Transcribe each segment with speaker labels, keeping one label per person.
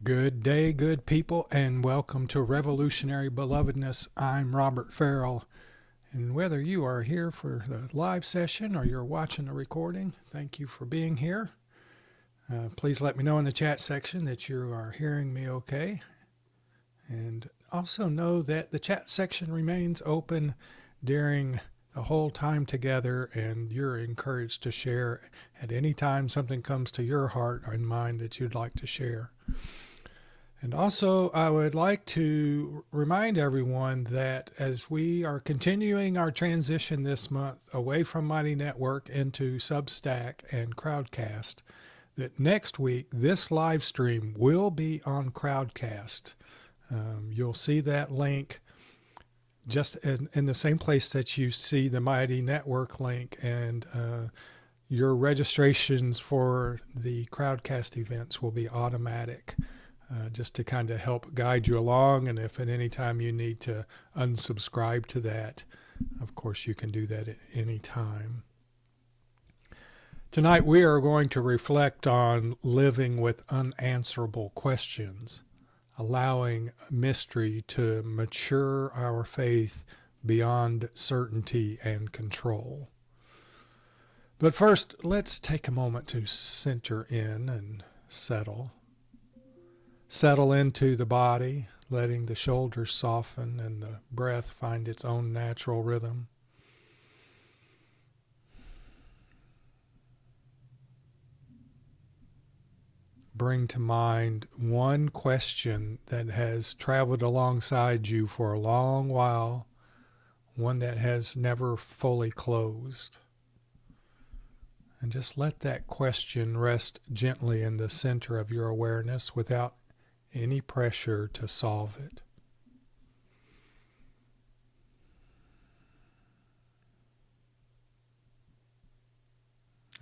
Speaker 1: Good day, good people, and welcome to Revolutionary Belovedness. I'm Robert Farrell, and whether you are here for the live session or you're watching the recording, thank you for being here. Please let me know in the chat section that you are hearing me okay, and also know that the chat section remains open during the whole time together, and you're encouraged to share at any time something comes to your heart or in mind that you'd like to share. And also, I would like to remind everyone that as we are continuing our transition this month away from Mighty Network into Substack and Crowdcast, that next week this live stream will be on Crowdcast. You'll see that link just in the same place that you see the Mighty Network link, and your registrations for the Crowdcast events will be automatic. Just to kind of help guide you along, and if at any time you need to unsubscribe to that, of course you can do that at any time. Tonight we are going to reflect on living with unanswerable questions, allowing mystery to mature our faith beyond certainty and control. But first, let's take a moment to center in and settle. Settle into the body, letting the shoulders soften and the breath find its own natural rhythm. Bring to mind one question that has traveled alongside you for a long while, one that has never fully closed. And just let that question rest gently in the center of your awareness without any pressure to solve it.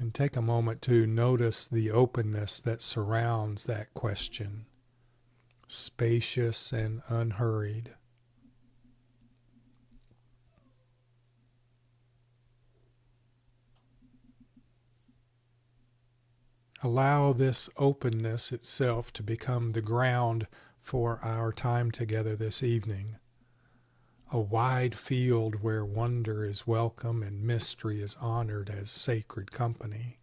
Speaker 1: And take a moment to notice the openness that surrounds that question, spacious and unhurried. Allow this openness itself to become the ground for our time together this evening. A wide field where wonder is welcome and mystery is honored as sacred company.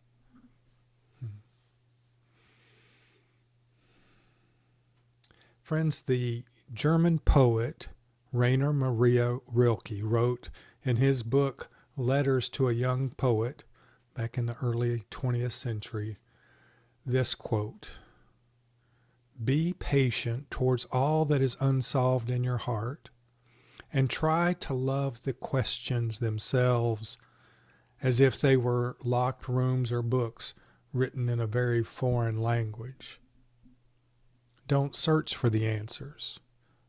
Speaker 1: Friends, the German poet Rainer Maria Rilke wrote in his book Letters to a Young Poet back in the early 20th century this quote: "Be patient towards all that is unsolved in your heart, and try to love the questions themselves as if they were locked rooms or books written in a very foreign language. Don't search for the answers,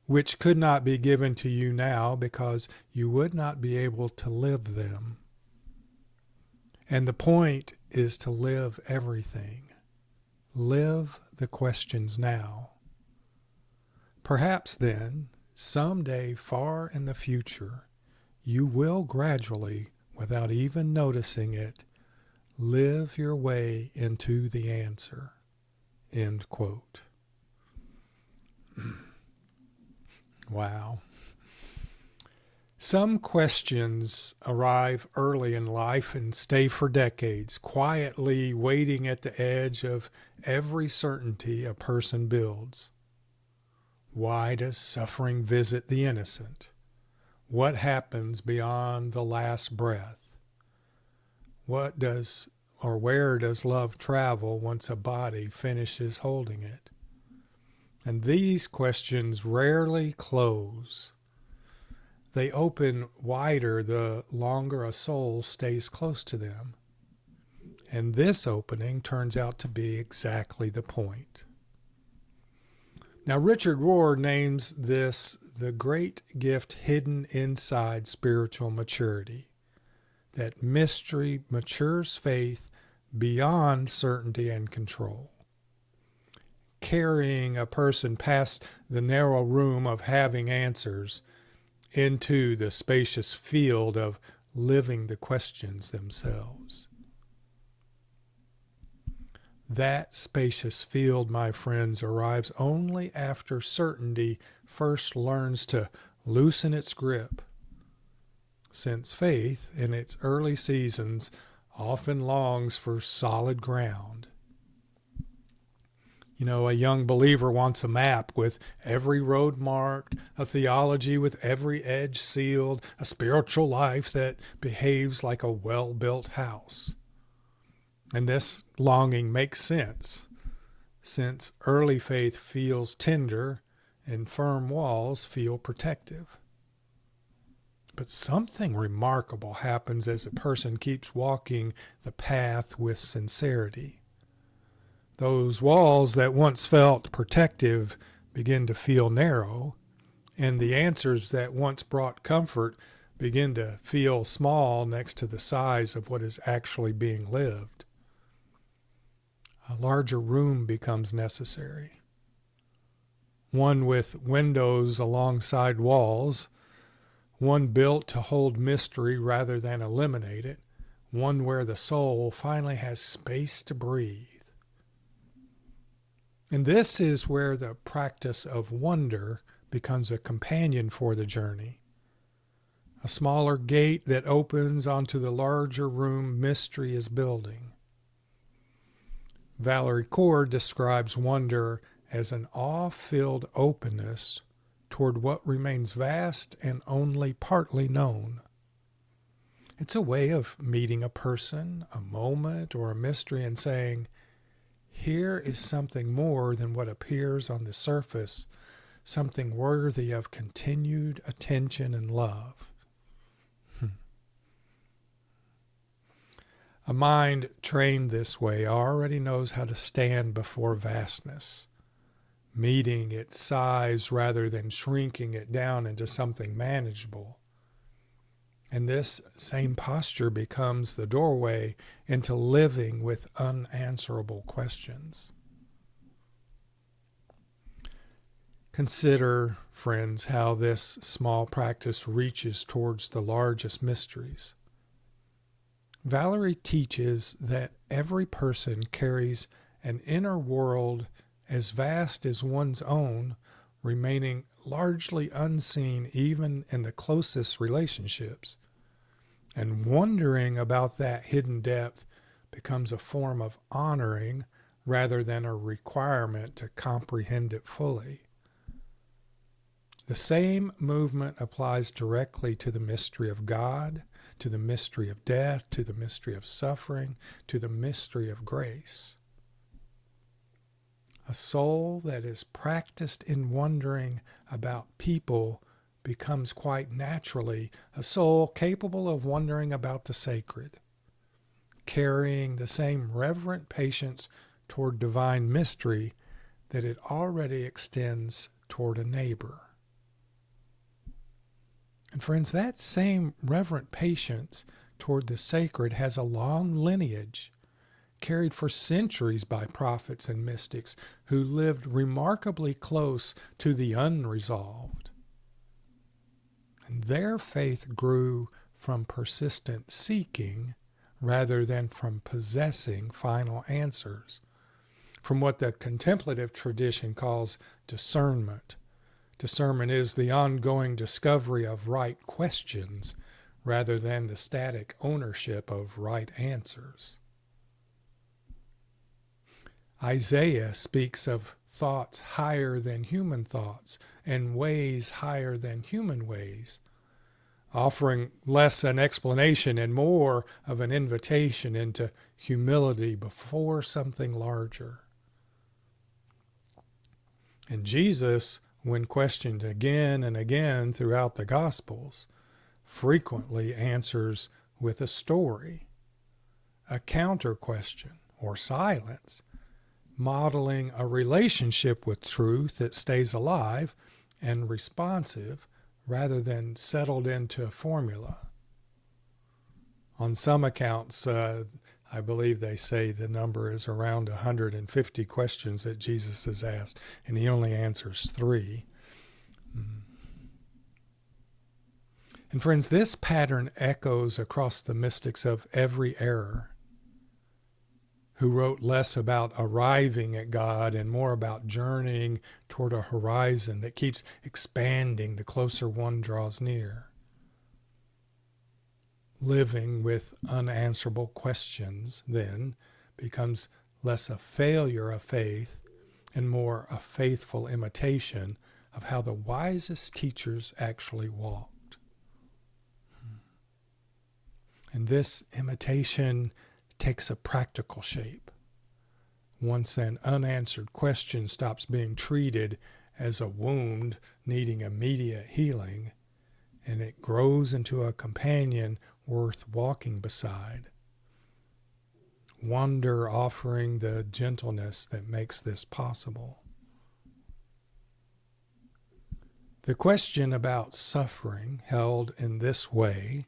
Speaker 1: which could not be given to you now because you would not be able to live them. And the point is to live everything. Live the questions now. Perhaps then, someday far in the future, you will gradually, without even noticing it, live your way into the answer." End quote. Wow. Some questions arrive early in life and stay for decades, quietly waiting at the edge of every certainty a person builds. Why does suffering visit the innocent? What happens beyond the last breath? Where does love travel once a body finishes holding it? And these questions rarely close. They open wider the longer a soul stays close to them. And this opening turns out to be exactly the point. Now, Richard Rohr names this the great gift hidden inside spiritual maturity, that mystery matures faith beyond certainty and control, carrying a person past the narrow room of having answers into the spacious field of living the questions themselves. That spacious field, my friends, arrives only after certainty first learns to loosen its grip, since faith, in its early seasons, often longs for solid ground. You know, a young believer wants a map with every road marked, a theology with every edge sealed, a spiritual life that behaves like a well-built house. And this longing makes sense, since early faith feels tender and firm walls feel protective. But something remarkable happens as a person keeps walking the path with sincerity. Those walls that once felt protective begin to feel narrow, and the answers that once brought comfort begin to feel small next to the size of what is actually being lived. A larger room becomes necessary, one with windows alongside walls, one built to hold mystery rather than eliminate it, one where the soul finally has space to breathe. And this is where the practice of wonder becomes a companion for the journey. A smaller gate that opens onto the larger room mystery is building. Valerie Kaur describes wonder as an awe-filled openness toward what remains vast and only partly known. It's a way of meeting a person, a moment, or a mystery and saying, here is something more than what appears on the surface, something worthy of continued attention and love. A mind trained this way already knows how to stand before vastness, meeting its size rather than shrinking it down into something manageable. And this same posture becomes the doorway into living with unanswerable questions. Consider, friends, how this small practice reaches towards the largest mysteries. Valerie teaches that every person carries an inner world as vast as one's own, remaining largely unseen even in the closest relationships. And wondering about that hidden depth becomes a form of honoring rather than a requirement to comprehend it fully. The same movement applies directly to the mystery of God, to the mystery of death, to the mystery of suffering, to the mystery of grace. A soul that is practiced in wondering about people becomes quite naturally a soul capable of wondering about the sacred, carrying the same reverent patience toward divine mystery that it already extends toward a neighbor. And friends, that same reverent patience toward the sacred has a long lineage, carried for centuries by prophets and mystics who lived remarkably close to the unresolved. And their faith grew from persistent seeking rather than from possessing final answers, from what the contemplative tradition calls discernment. Discernment is the ongoing discovery of right questions rather than the static ownership of right answers. Isaiah speaks of thoughts higher than human thoughts and ways higher than human ways, offering less an explanation and more of an invitation into humility before something larger. And Jesus, when questioned again and again throughout the Gospels, frequently answers with a story, a counter question, or silence, modeling a relationship with truth that stays alive and responsive rather than settled into a formula. On some accounts, I believe they say the number is around 150 questions that Jesus has asked, and he only answers 3. And friends, this pattern echoes across the mystics of every era, who wrote less about arriving at God and more about journeying toward a horizon that keeps expanding the closer one draws near. Living with unanswerable questions, then, becomes less a failure of faith and more a faithful imitation of how the wisest teachers actually walked. And this imitation takes a practical shape. Once an unanswered question stops being treated as a wound needing immediate healing, and it grows into a companion worth walking beside. Wonder offering the gentleness that makes this possible. The question about suffering, held in this way,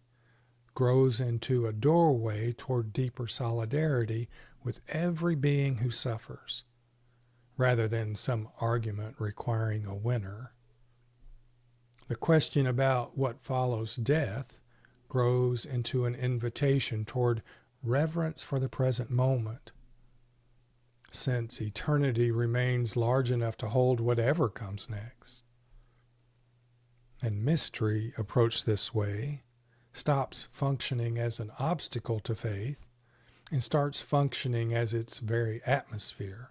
Speaker 1: grows into a doorway toward deeper solidarity with every being who suffers, rather than some argument requiring a winner. The question about what follows death grows into an invitation toward reverence for the present moment, since eternity remains large enough to hold whatever comes next. And mystery, approached this way, stops functioning as an obstacle to faith and starts functioning as its very atmosphere,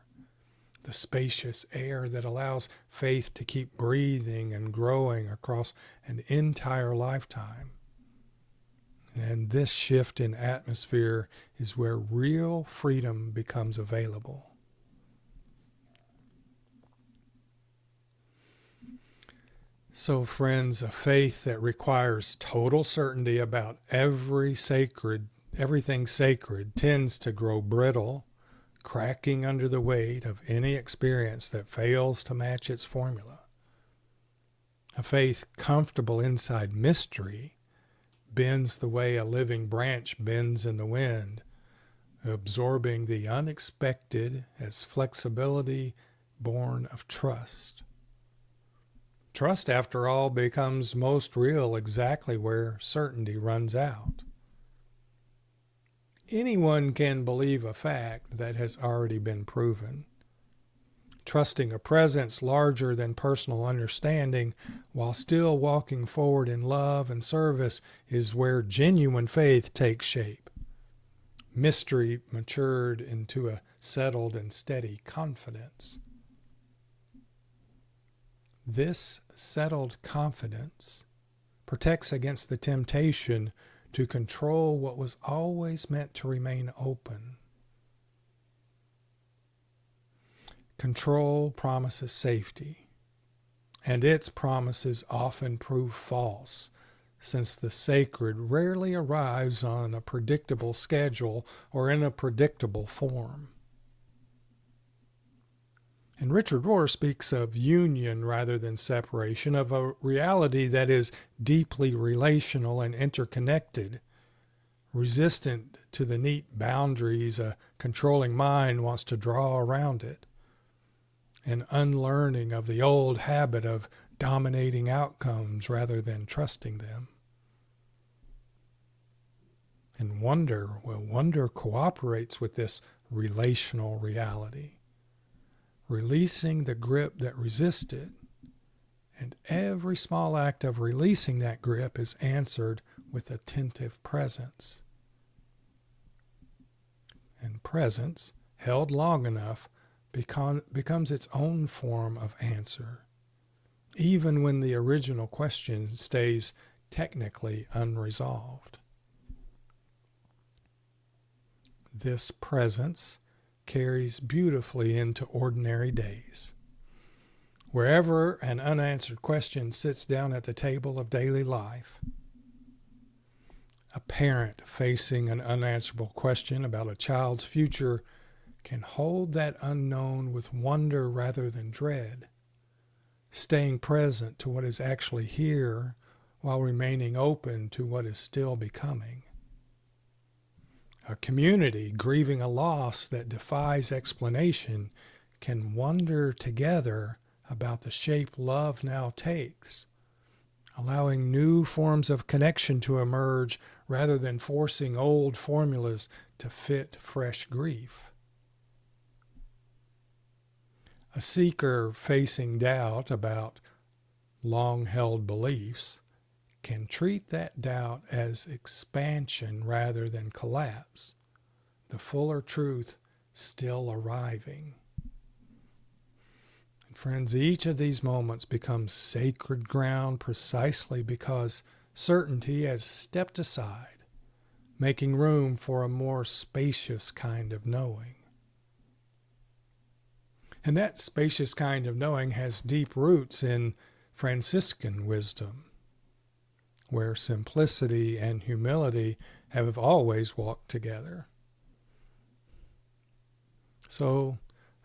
Speaker 1: the spacious air that allows faith to keep breathing and growing across an entire lifetime. And this shift in atmosphere is where real freedom becomes available. So, friends, a faith that requires total certainty about everything sacred tends to grow brittle, cracking under the weight of any experience that fails to match its formula. A faith comfortable inside mystery bends the way a living branch bends in the wind, absorbing the unexpected as flexibility born of trust. Trust, after all, becomes most real exactly where certainty runs out. Anyone can believe a fact that has already been proven. Trusting a presence larger than personal understanding while still walking forward in love and service is where genuine faith takes shape. Mystery matured into a settled and steady confidence. This settled confidence protects against the temptation to control what was always meant to remain open. Control promises safety, and its promises often prove false, since the sacred rarely arrives on a predictable schedule or in a predictable form. And Richard Rohr speaks of union rather than separation, of a reality that is deeply relational and interconnected, resistant to the neat boundaries a controlling mind wants to draw around it, an unlearning of the old habit of dominating outcomes rather than trusting them. And wonder cooperates with this relational reality, releasing the grip that resisted, and every small act of releasing that grip is answered with attentive presence. And presence, held long enough, becomes its own form of answer, even when the original question stays technically unresolved. This presence carries beautifully into ordinary days. Wherever an unanswered question sits down at the table of daily life, a parent facing an unanswerable question about a child's future can hold that unknown with wonder rather than dread, staying present to what is actually here while remaining open to what is still becoming. A community grieving a loss that defies explanation can wonder together about the shape love now takes, allowing new forms of connection to emerge rather than forcing old formulas to fit fresh grief. A seeker facing doubt about long-held beliefs can treat that doubt as expansion rather than collapse, the fuller truth still arriving. And friends, each of these moments becomes sacred ground precisely because certainty has stepped aside, making room for a more spacious kind of knowing. And that spacious kind of knowing has deep roots in Franciscan wisdom, where simplicity and humility have always walked together. So,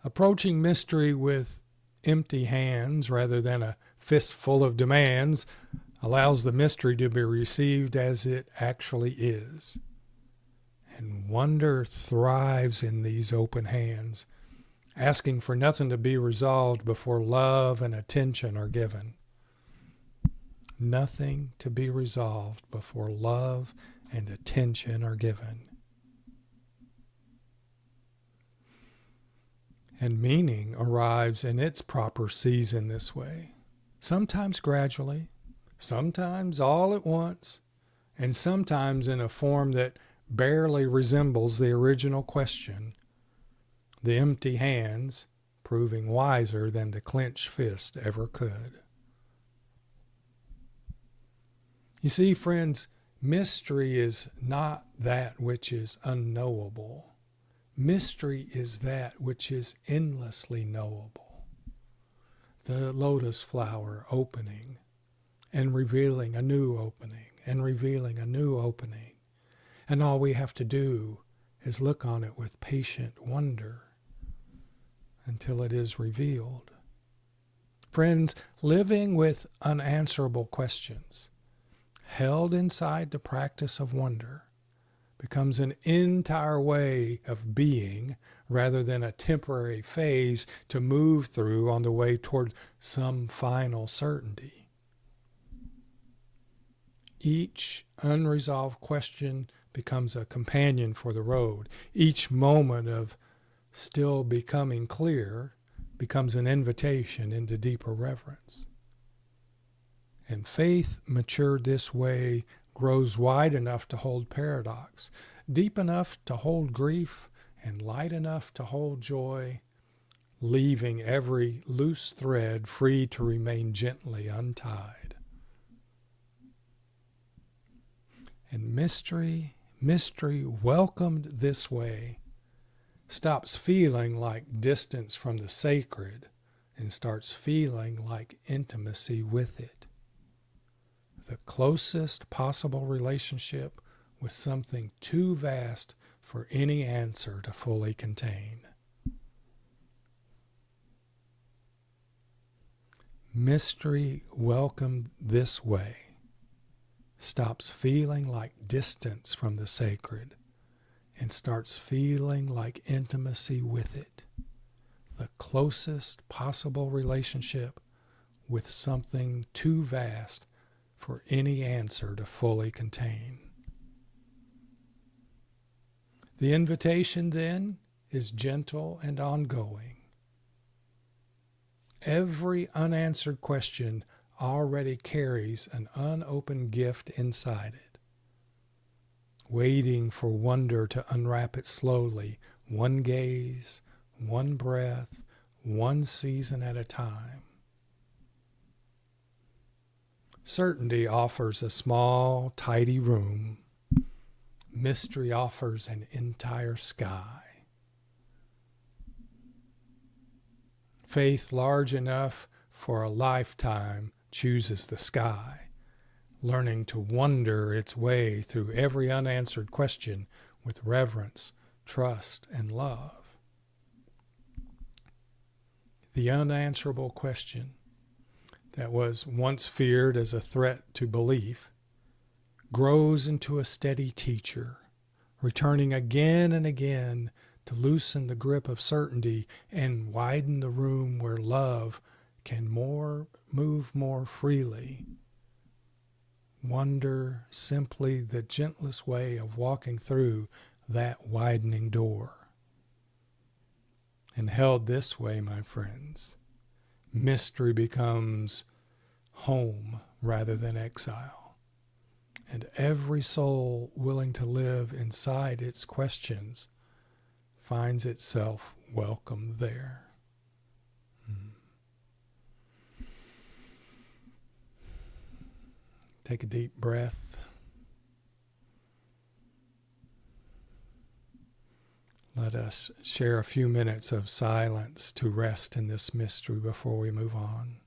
Speaker 1: approaching mystery with empty hands rather than a fistful of demands allows the mystery to be received as it actually is. And wonder thrives in these open hands, asking for nothing to be resolved before love and attention are given. Nothing to be resolved before love and attention are given. And meaning arrives in its proper season this way, sometimes gradually, sometimes all at once, and sometimes in a form that barely resembles the original question, the empty hands proving wiser than the clenched fist ever could. You see, friends, mystery is not that which is unknowable. Mystery is that which is endlessly knowable. The lotus flower opening and revealing a new opening and revealing a new opening. And all we have to do is look on it with patient wonder until it is revealed. Friends, living with unanswerable questions, held inside the practice of wonder, becomes an entire way of being rather than a temporary phase to move through on the way toward some final certainty. Each unresolved question becomes a companion for the road. Each moment of still becoming clear becomes an invitation into deeper reverence. And faith matured this way grows wide enough to hold paradox, deep enough to hold grief, and light enough to hold joy, leaving every loose thread free to remain gently untied. And mystery welcomed this way stops feeling like distance from the sacred and starts feeling like intimacy with it. The closest possible relationship with something too vast for any answer to fully contain. Mystery welcomed this way stops feeling like distance from the sacred and starts feeling like intimacy with it. The closest possible relationship with something too vast for any answer to fully contain. The invitation then is gentle and ongoing. Every unanswered question already carries an unopened gift inside it, waiting for wonder to unwrap it slowly, one gaze, one breath, one season at a time. Certainty offers a small, tidy room. Mystery offers an entire sky. Faith large enough for a lifetime chooses the sky, learning to wonder its way through every unanswered question with reverence, trust, and love. The unanswerable question that was once feared as a threat to belief grows into a steady teacher, returning again and again to loosen the grip of certainty and widen the room where love can move more freely. Wonder simply the gentlest way of walking through that widening door. And held this way, my friends, mystery becomes home rather than exile. And every soul willing to live inside its questions finds itself welcome there. Take a deep breath. Let us share a few minutes of silence to rest in this mystery before we move on.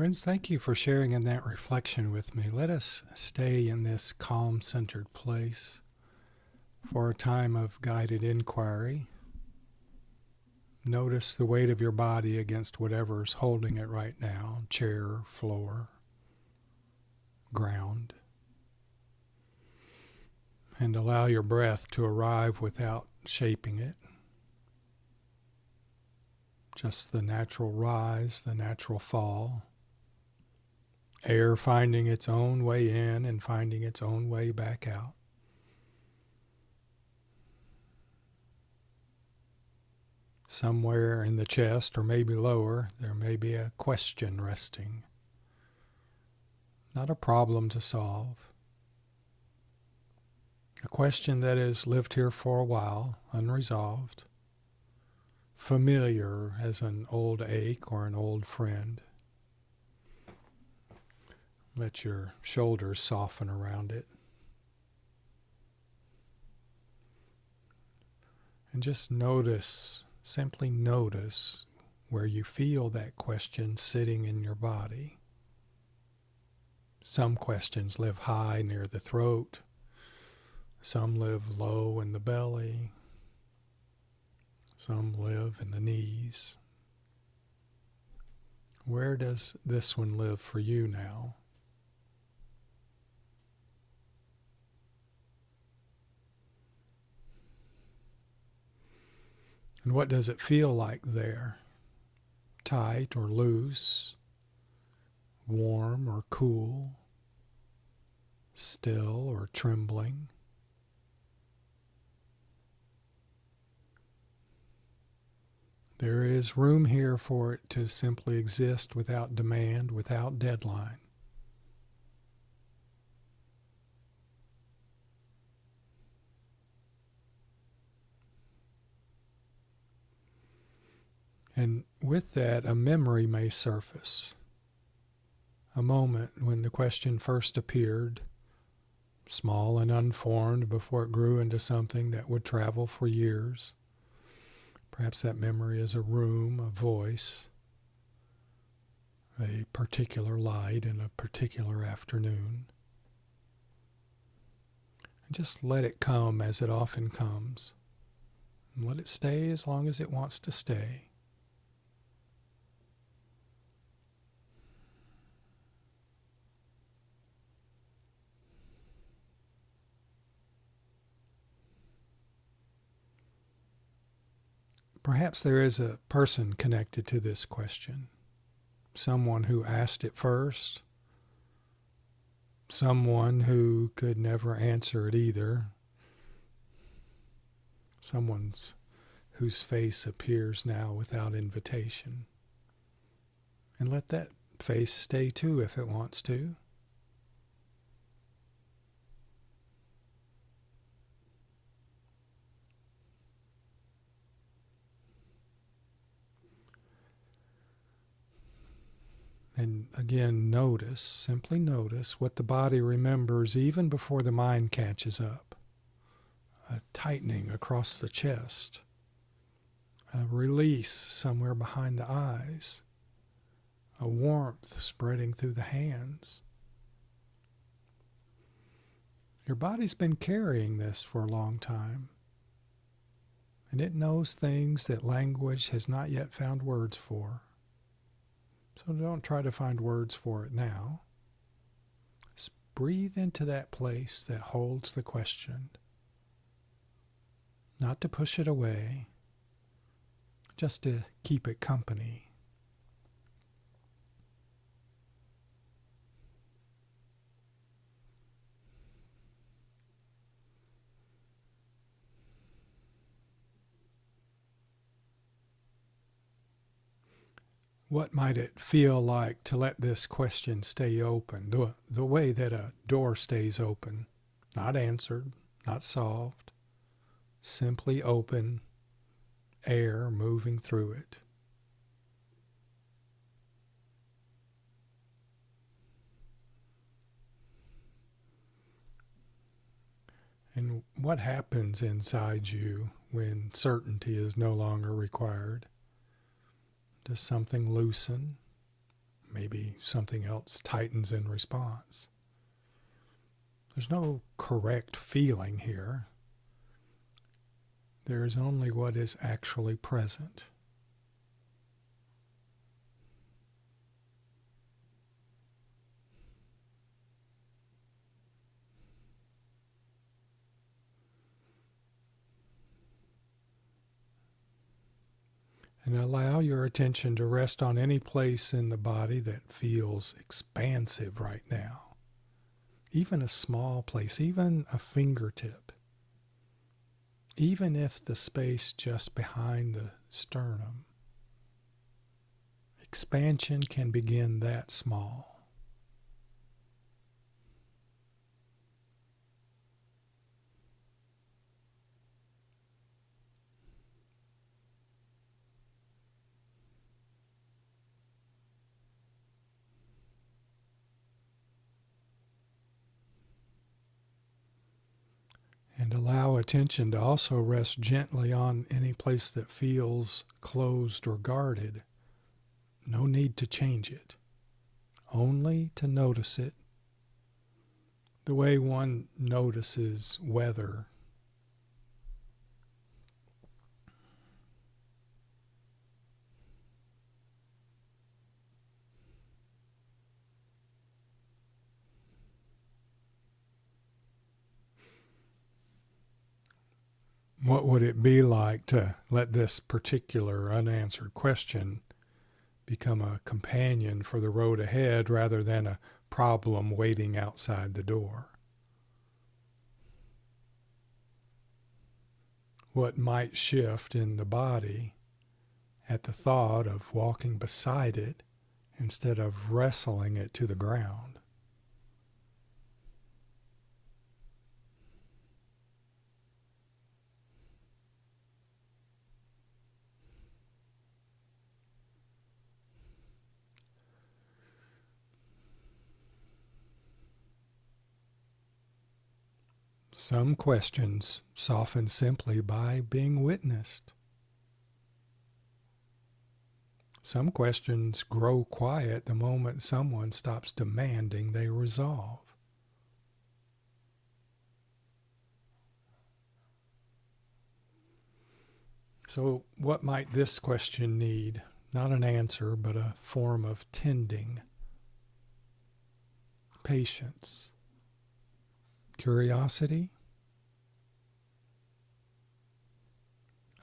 Speaker 1: Friends, thank you for sharing in that reflection with me. Let us stay in this calm, centered place for a time of guided inquiry. Notice the weight of your body against whatever's holding it right now, chair, floor, ground. And allow your breath to arrive without shaping it. Just the natural rise, the natural fall. Air finding its own way in and finding its own way back out. Somewhere in the chest, or maybe lower, there may be a question resting. Not a problem to solve. A question that has lived here for a while, unresolved. Familiar as an old ache or an old friend. Let your shoulders soften around it. And just notice, simply notice where you feel that question sitting in your body. Some questions live high near the throat. Some live low in the belly. Some live in the knees. Where does this one live for you now? And what does it feel like there? tight or loose, warm or cool, still or trembling. There is room here for it to simply exist without demand, without deadline. And with that, a memory may surface. A moment when the question first appeared, small and unformed before it grew into something that would travel for years. Perhaps that memory is a room, a voice, a particular light in a particular afternoon. And just let it come as it often comes. And let it stay as long as it wants to stay. Perhaps there is a person connected to this question. Someone who asked it first. Someone who could never answer it either. Someone whose face appears now without invitation. And let that face stay too if it wants to. And again, simply notice what the body remembers even before the mind catches up. A tightening across the chest, a release somewhere behind the eyes, a warmth spreading through the hands. Your body's been carrying this for a long time, and it knows things that language has not yet found words for. So don't try to find words for it now. Just breathe into that place that holds the question. Not to push it away, just to keep it company. What might it feel like to let this question stay open, the way that a door stays open, not answered, not solved, simply open, air moving through it? And what happens inside you when certainty is no longer required? Does something loosen? Maybe something else tightens in response. There's no correct feeling here. There is only what is actually present. And allow your attention to rest on any place in the body that feels expansive right now. Even a small place, even a fingertip. Even if the space just behind the sternum. Expansion can begin that small. And allow attention to also rest gently on any place that feels closed or guarded. No need to change it. Only to notice it the way one notices weather. What would it be like to let this particular unanswered question become a companion for the road ahead rather than a problem waiting outside the door. What might shift in the body at the thought of walking beside it instead of wrestling it to the ground? Some questions soften simply by being witnessed. Some questions grow quiet the moment someone stops demanding they resolve. So, what might this question need? Not an answer, but a form of tending, patience, curiosity,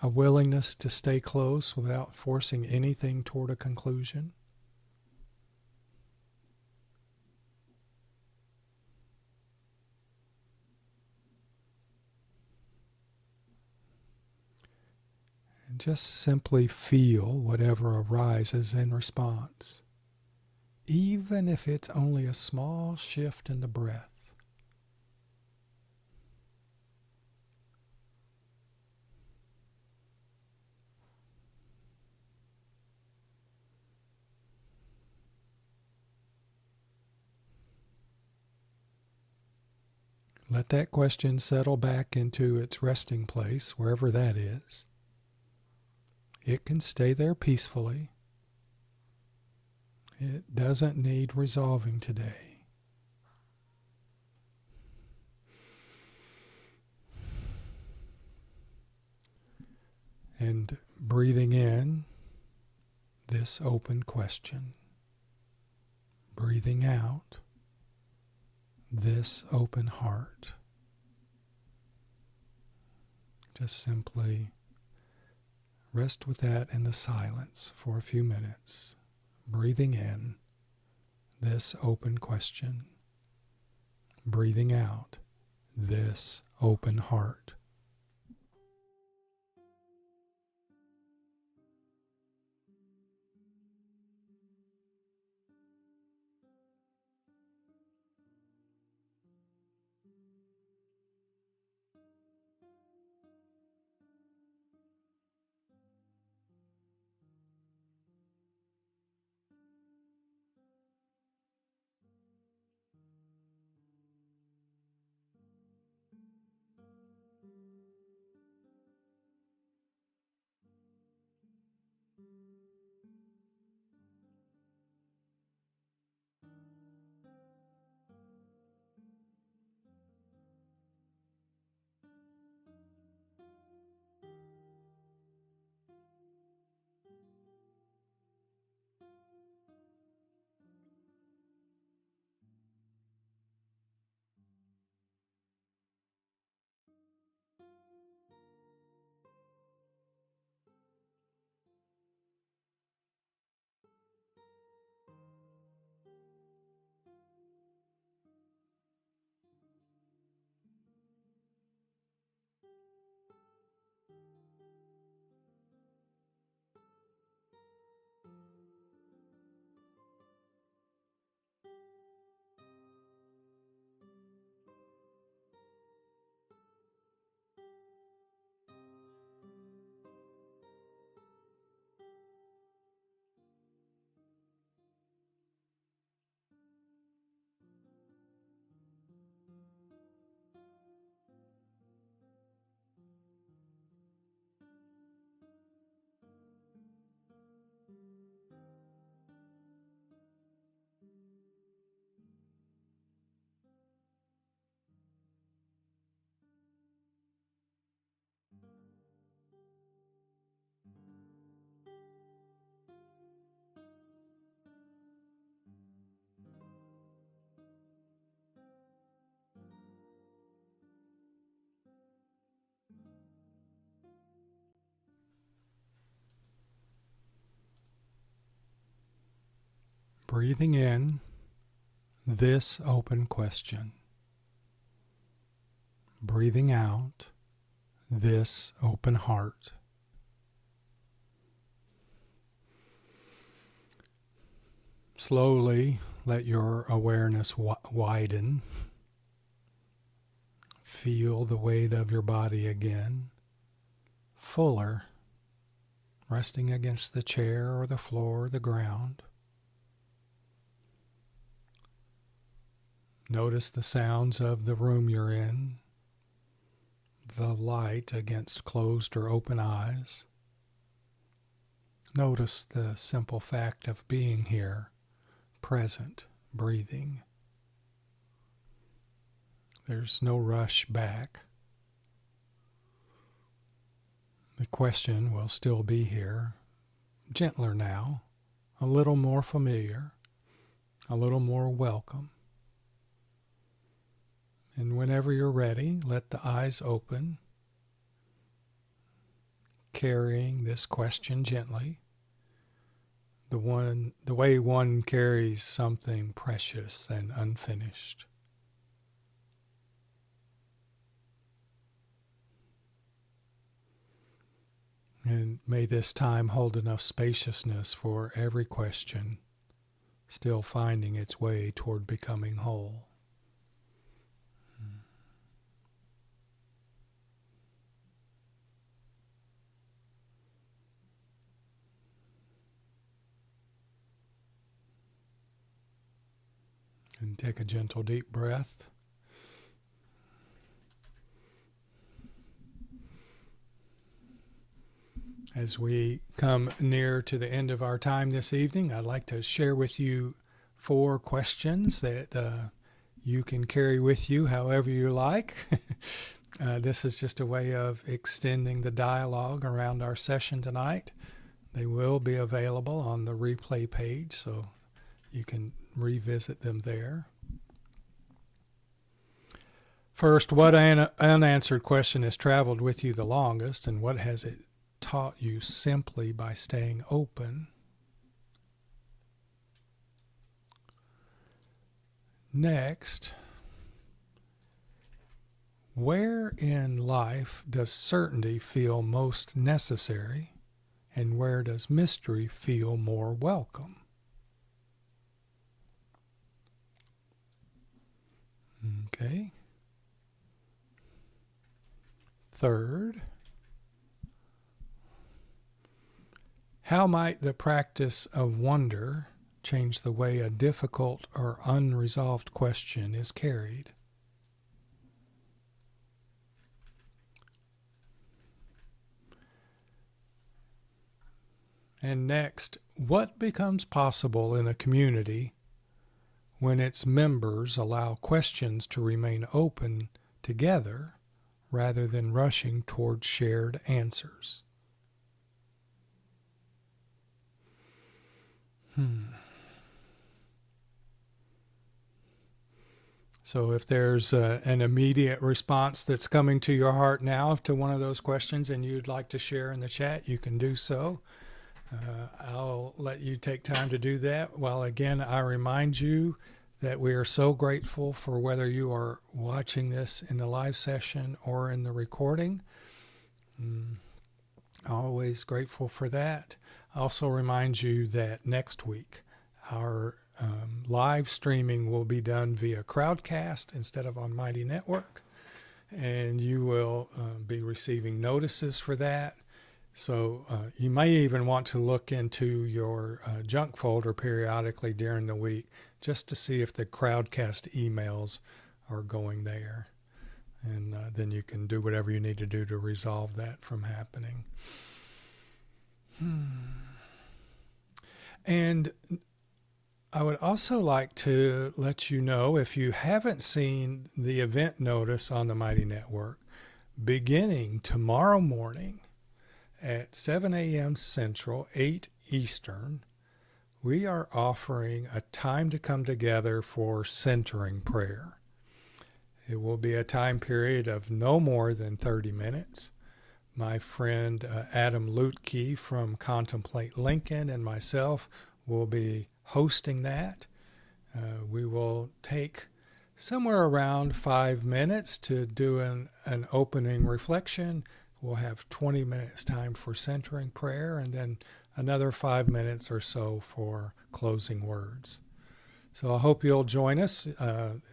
Speaker 1: a willingness to stay close without forcing anything toward a conclusion. And just simply feel whatever arises in response, even if it's only a small shift in the breath. Let that question settle back into its resting place, wherever that is. It can stay there peacefully. It doesn't need resolving today. And breathing in this open question. Breathing out this open heart. Just simply rest with that in the silence for a few minutes. Breathing in this open question. Breathing out this open heart. breathing in this open question. Breathing out this open heart. Slowly let your awareness widen. Feel the weight of your body again, fuller, resting against the chair or the floor or the ground. Notice the sounds of the room you're in, the light against closed or open eyes. Notice the simple fact of being here, present, breathing. There's no rush back. The question will still be here, gentler now, a little more familiar, a little more welcome. And whenever you're ready, let the eyes open, carrying this question gently, the way one carries something precious and unfinished. And may this time hold enough spaciousness for every question still finding its way toward becoming whole. And take a gentle deep breath. As we come near to the end of our time this evening, I'd like to share with you 4 questions that you can carry with you however you like. This is just a way of extending the dialogue around our session tonight. They will be available on the replay page, so you can revisit them there. First, what unanswered question has traveled with you the longest, and what has it taught you simply by staying open? Next, where in life does certainty feel most necessary, and where does mystery feel more welcome? Okay. Third, how might the practice of wonder change the way a difficult or unresolved question is carried? And next, what becomes possible in a community when its members allow questions to remain open together rather than rushing toward shared answers? So if there's an immediate response that's coming to your heart now to one of those questions and you'd like to share in the chat, you can do so. I'll let you take time to do that. While again, I remind you that we are so grateful for whether you are watching this in the live session or in the recording. Always grateful for that. I also remind you that next week our live streaming will be done via Crowdcast instead of on Mighty Network, and you will be receiving notices for that. So you may even want to look into your junk folder periodically during the week just to see if the Crowdcast emails are going there. And then you can do whatever you need to do to resolve that from happening. And I would also like to let you know, if you haven't seen the event notice on the Mighty Network, beginning tomorrow morning at 7 a.m. Central, 8 Eastern, we are offering a time to come together for centering prayer. It will be a time period of no more than 30 minutes. My friend Adam Lutke from Contemplate Lincoln and myself will be hosting that. We will take somewhere around 5 minutes to do an opening reflection. We'll have 20 minutes time for centering prayer, and then another 5 minutes or so for closing words. So I hope you'll join us.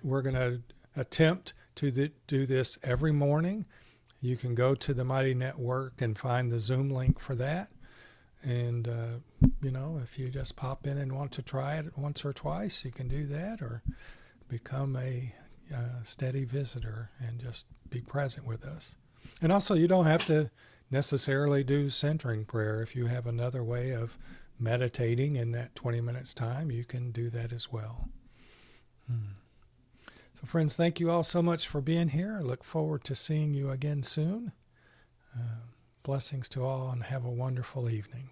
Speaker 1: We're going to attempt to do this every morning. You can go to the Mighty Network and find the Zoom link for that. And, if you just pop in and want to try it once or twice, you can do that, or become a steady visitor and just be present with us. And also, you don't have to necessarily do centering prayer. If you have another way of meditating in that 20 minutes time, you can do that as well. So friends, thank you all so much for being here. I look forward to seeing you again soon. Blessings to all, and have a wonderful evening.